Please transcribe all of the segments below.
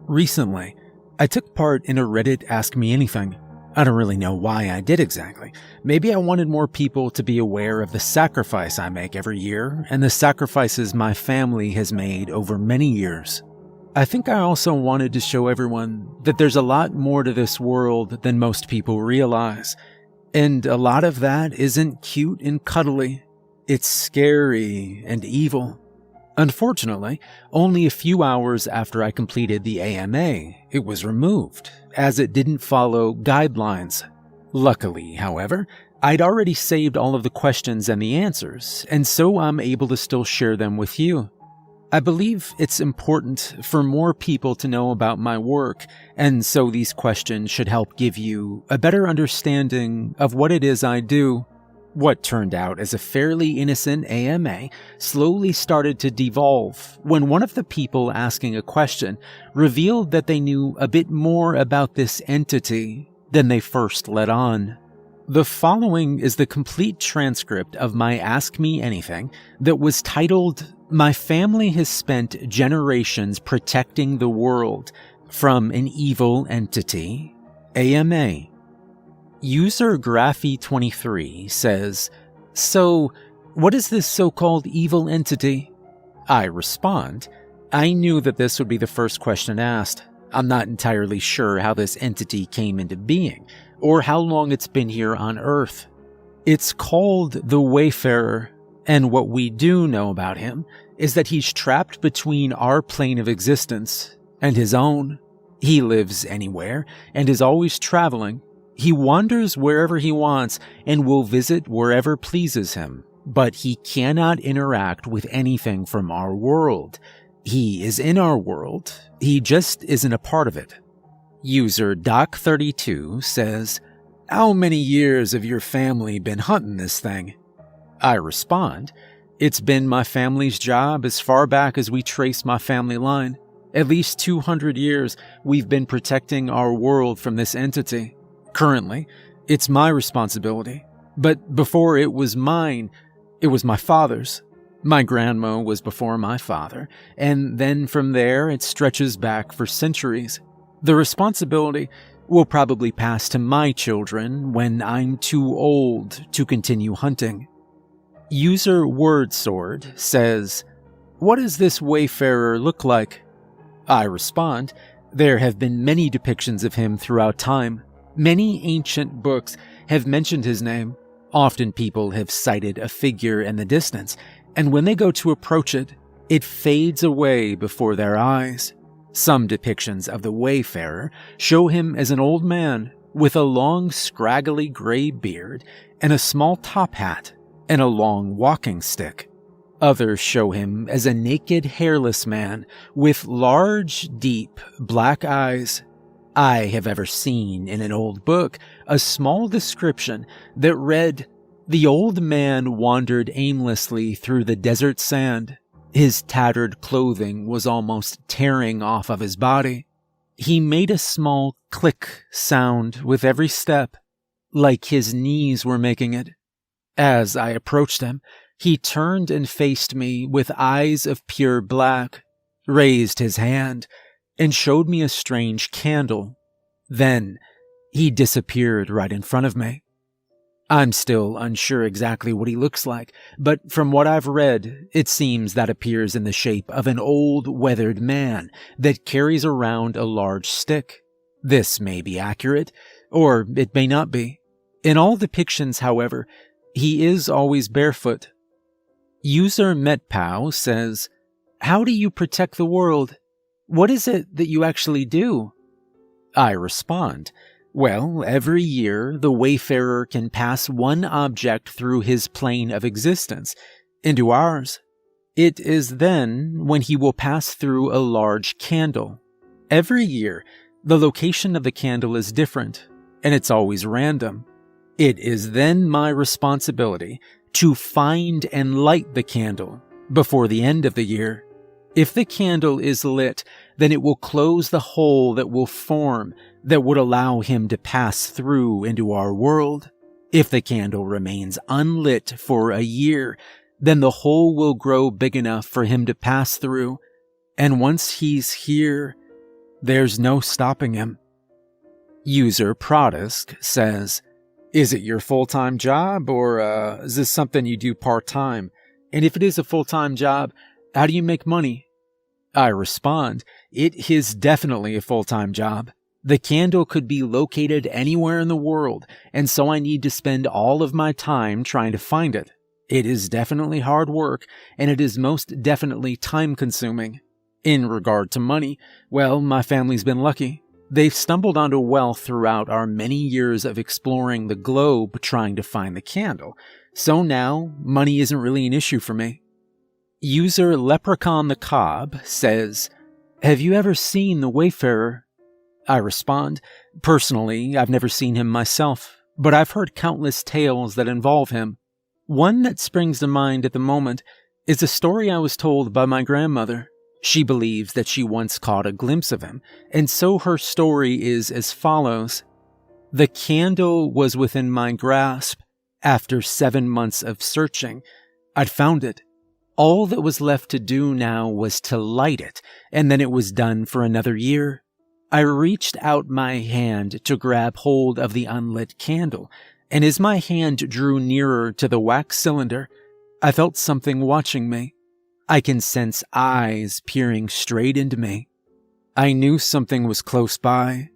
Recently, I took part in a Reddit Ask Me Anything. I don't really know why I did exactly. Maybe I wanted more people to be aware of the sacrifice I make every year and the sacrifices my family has made over many years. I think I also wanted to show everyone that there's a lot more to this world than most people realize. And a lot of that isn't cute and cuddly. It's scary and evil. Unfortunately, only a few hours after I completed the AMA, it was removed, as it didn't follow guidelines. Luckily, however, I'd already saved all of the questions and the answers, and so I'm able to still share them with you. I believe it's important for more people to know about my work, and so these questions should help give you a better understanding of what it is I do. What turned out as a fairly innocent AMA slowly started to devolve when one of the people asking a question revealed that they knew a bit more about this entity than they first let on. The following is the complete transcript of my Ask Me Anything that was titled, "My Family Has Spent Generations Protecting the World from an Evil Entity, AMA." User Graphy23 says, "So, what is this so-called evil entity?" I respond, "I knew that this would be the first question asked. I'm not entirely sure how this entity came into being, or how long it's been here on Earth. It's called the Wayfarer, and what we do know about him is that he's trapped between our plane of existence and his own. He lives anywhere, and is always traveling. He wanders wherever he wants and will visit wherever pleases him, but he cannot interact with anything from our world. He is in our world, he just isn't a part of it." User Doc32 says, "How many years have your family been hunting this thing?" I respond, "It's been my family's job as far back as we trace my family line. At least 200 years we've been protecting our world from this entity. Currently, it's my responsibility, but before it was mine, it was my father's. My grandma was before my father, and then from there it stretches back for centuries. The responsibility will probably pass to my children when I'm too old to continue hunting." User WordSword says, "What does this Wayfarer look like?" I respond, "There have been many depictions of him throughout time. Many ancient books have mentioned his name. Often people have sighted a figure in the distance, and when they go to approach it, it fades away before their eyes. Some depictions of the Wayfarer show him as an old man with a long, scraggly gray beard and a small top hat and a long walking stick. Others show him as a naked, hairless man with large, deep, black eyes. I have ever seen in an old book a small description that read, 'The old man wandered aimlessly through the desert sand. His tattered clothing was almost tearing off of his body. He made a small click sound with every step, like his knees were making it. As I approached him, he turned and faced me with eyes of pure black, raised his hand, and showed me a strange candle. Then he disappeared right in front of me. I'm still unsure exactly what he looks like, but from what I've read, it seems that appears in the shape of an old, weathered man that carries around a large stick. This may be accurate, or it may not be. In all depictions, however, he is always barefoot." User MetPow says, "How do you protect the world? What is it that you actually do?" I respond, "Well, every year the Wayfarer can pass one object through his plane of existence into ours. It is then when he will pass through a large candle. Every year, the location of the candle is different, and it's always random. It is then my responsibility to find and light the candle before the end of the year. If the candle is lit, then it will close the hole that will form that would allow him to pass through into our world. If the candle remains unlit for a year, then the hole will grow big enough for him to pass through, and once he's here, There's no stopping him. User Prodisk says, is it your full-time job, or is this something you do part-time? And if it is a full-time job, how do you make money? I respond, it is definitely a full-time job. The candle could be located anywhere in the world, and so I need to spend all of my time trying to find it. It is definitely hard work, and it is most definitely time-consuming. In regard to money, well, my family's been lucky. They've stumbled onto wealth throughout our many years of exploring the globe trying to find the candle, so now money isn't really an issue for me. User Leprechaun the Cobb says, have you ever seen the Wayfarer? I respond, personally, I've never seen him myself, but I've heard countless tales that involve him. One that springs to mind at the moment is a story I was told by my grandmother. She believes that she once caught a glimpse of him, and so her story is as follows. The candle was within my grasp. After 7 months of searching, I'd found it. All that was left to do now was to light it, and then it was done for another year. I reached out my hand to grab hold of the unlit candle, and as my hand drew nearer to the wax cylinder, I felt something watching me. I can sense eyes peering straight into me. I knew something was close by.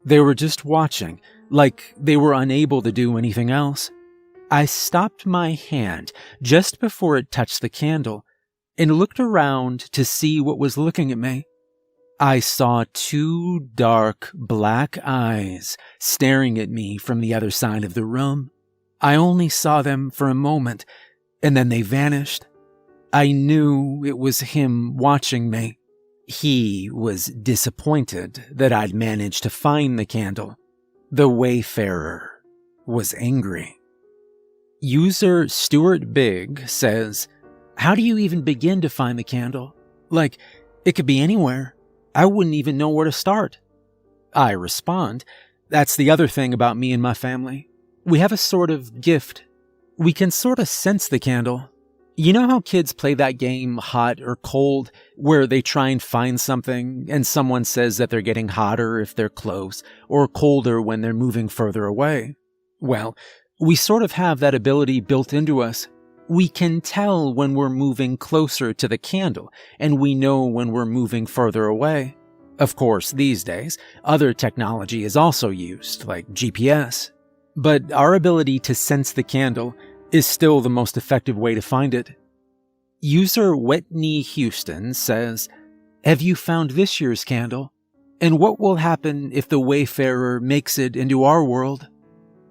They were just watching, like they were unable to do anything else. I stopped my hand just before it touched the candle and looked around to see what was looking at me. I saw 2 dark black eyes staring at me from the other side of the room. I only saw them for a moment, and then they vanished. I knew it was him watching me. He was disappointed that I'd managed to find the candle. The Wayfarer was angry. User Stuart Big says, how do you even begin to find the candle? Like, it could be anywhere. I wouldn't even know where to start. I respond, that's the other thing about me and my family. We have a sort of gift. We can sort of sense the candle. You know how kids play that game Hot or Cold, where they try and find something and someone says that they're getting hotter if they're close or colder when they're moving further away? Well, we sort of have that ability built into us. We can tell when we're moving closer to the candle, and we know when we're moving further away. Of course, these days, other technology is also used, like GPS. But our ability to sense the candle is still the most effective way to find it. User Whitney Houston says, have you found this year's candle? And what will happen if the Wayfarer makes it into our world?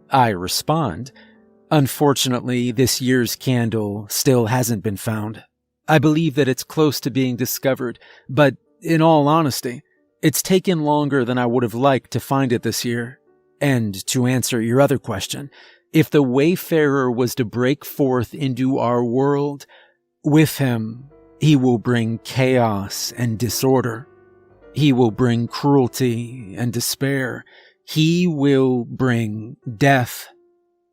I respond, unfortunately, this year's candle still hasn't been found. I believe that it's close to being discovered, but in all honesty, it's taken longer than I would have liked to find it this year. And to answer your other question, if the Wayfarer was to break forth into our world, with him, he will bring chaos and disorder. He will bring cruelty and despair. He will bring death.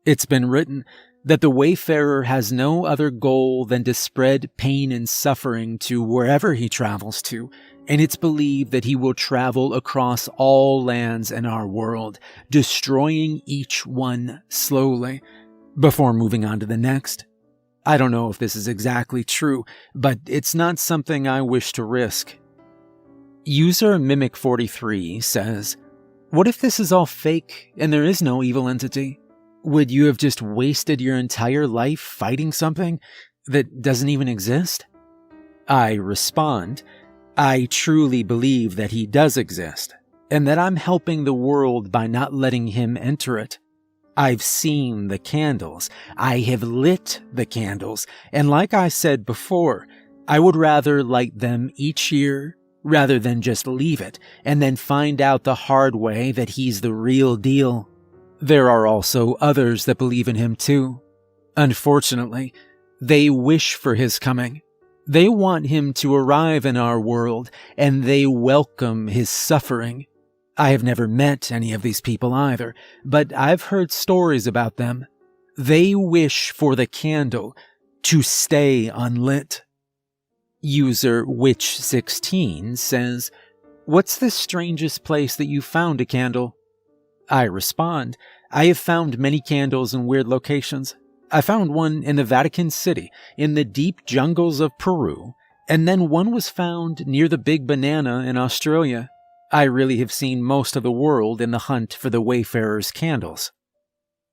It's been written that the Wayfarer has no other goal than to spread pain and suffering to wherever he travels to, and it's believed that he will travel across all lands in our world, destroying each one slowly, before moving on to the next. I don't know if this is exactly true, but it's not something I wish to risk. User Mimic43 says, what if this is all fake and there is no evil entity? Would you have just wasted your entire life fighting something that doesn't even exist? I respond, I truly believe that he does exist, and that I'm helping the world by not letting him enter it. I've seen the candles, I have lit the candles, and like I said before, I would rather light them each year rather than just leave it and then find out the hard way that he's the real deal. There are also others that believe in him too. Unfortunately, they wish for his coming. They want him to arrive in our world, and they welcome his suffering. I have never met any of these people either, but I've heard stories about them. They wish for the candle to stay unlit. User Witch16 says, "What's the strangest place that you found a candle?" I respond, "I have found many candles in weird locations. I found one in the Vatican City, in the deep jungles of Peru, and then one was found near the Big Banana in Australia. I really have seen most of the world in the hunt for the Wayfarer's candles."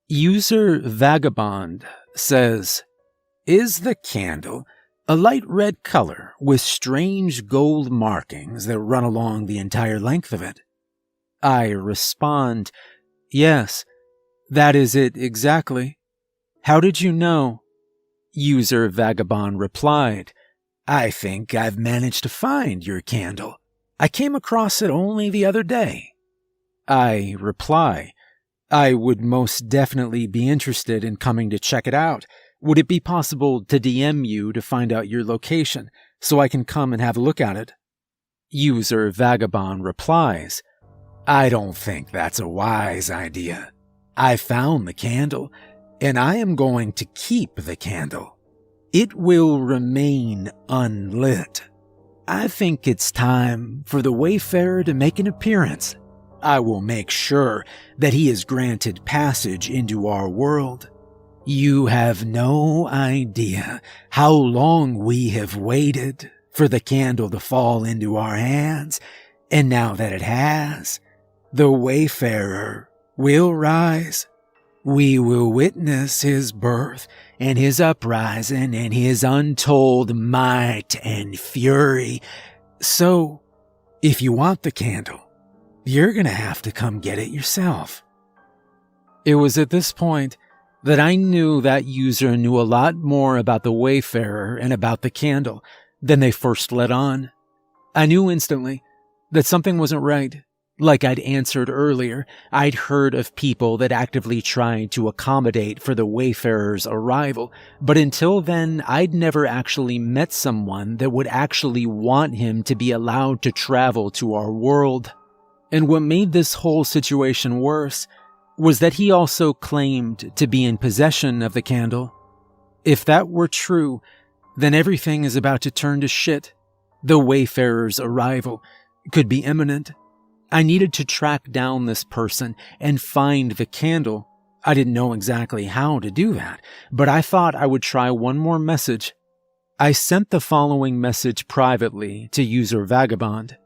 User Vagabond says, "Is the candle a light red color with strange gold markings that run along the entire length of it?" I respond, "Yes, that is it exactly. How did you know?" User Vagabond replied, "I think I've managed to find your candle. I came across it only the other day." I reply, "I would most definitely be interested in coming to check it out. Would it be possible to DM you to find out your location so I can come and have a look at it?" User Vagabond replies, "I don't think that's a wise idea. I found the candle, and I am going to keep the candle. It will remain unlit. I think it's time for the Wayfarer to make an appearance. I will make sure that he is granted passage into our world. You have no idea how long we have waited for the candle to fall into our hands, and now that it has, the Wayfarer will rise. We will witness his birth and his uprising and his untold might and fury. So, if you want the candle, you're gonna have to come get it yourself." It was at this point that I knew that user knew a lot more about the Wayfarer and about the candle than they first let on. I knew instantly that something wasn't right. Like I'd answered earlier, I'd heard of people that actively tried to accommodate for the Wayfarer's arrival, but until then, I'd never actually met someone that would actually want him to be allowed to travel to our world. And what made this whole situation worse was that he also claimed to be in possession of the candle. If that were true, then everything is about to turn to shit. The Wayfarer's arrival could be imminent. I needed to track down this person and find the candle. I didn't know exactly how to do that, but I thought I would try one more message. I sent the following message privately to user Vagabond.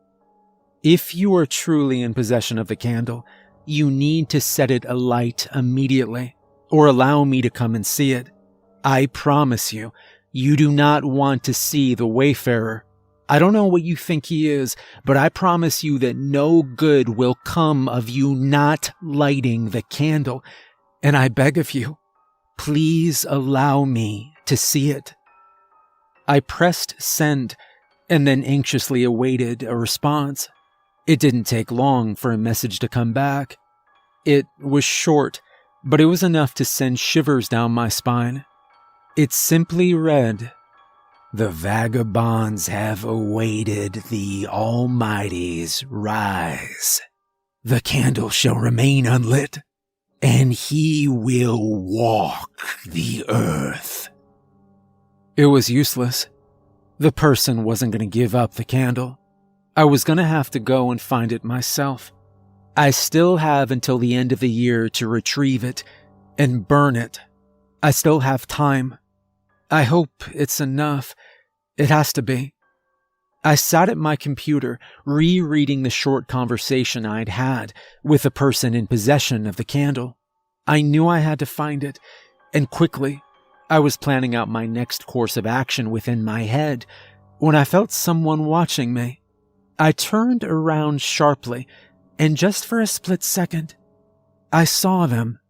"If you are truly in possession of the candle, you need to set it alight immediately, or allow me to come and see it. I promise you, you do not want to see the Wayfarer. I don't know what you think he is, but I promise you that no good will come of you not lighting the candle. And I beg of you, please allow me to see it." I pressed send and then anxiously awaited a response. It didn't take long for a message to come back. It was short, but it was enough to send shivers down my spine. It simply read, "The vagabonds have awaited the Almighty's rise. The candle shall remain unlit, and he will walk the earth." It was useless. The person wasn't going to give up the candle. I was going to have to go and find it myself. I still have until the end of the year to retrieve it and burn it. I still have time. I hope it's enough. It has to be. I sat at my computer, rereading the short conversation I'd had with the person in possession of the candle. I knew I had to find it, and quickly. I was planning out my next course of action within my head when I felt someone watching me. I turned around sharply, and just for a split second, I saw them.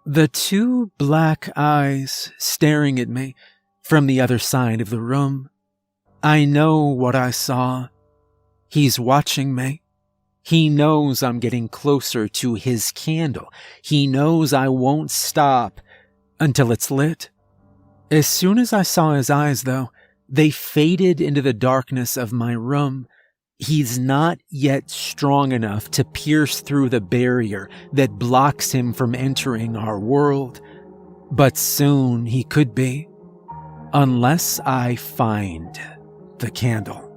The two black eyes staring at me from the other side of the room. I know what I saw. He's watching me. He knows I'm getting closer to his candle. He knows I won't stop until it's lit. As soon as I saw his eyes, though, they faded into the darkness of my room. He's not yet strong enough to pierce through the barrier that blocks him from entering our world. But soon he could be. Unless I find the candle.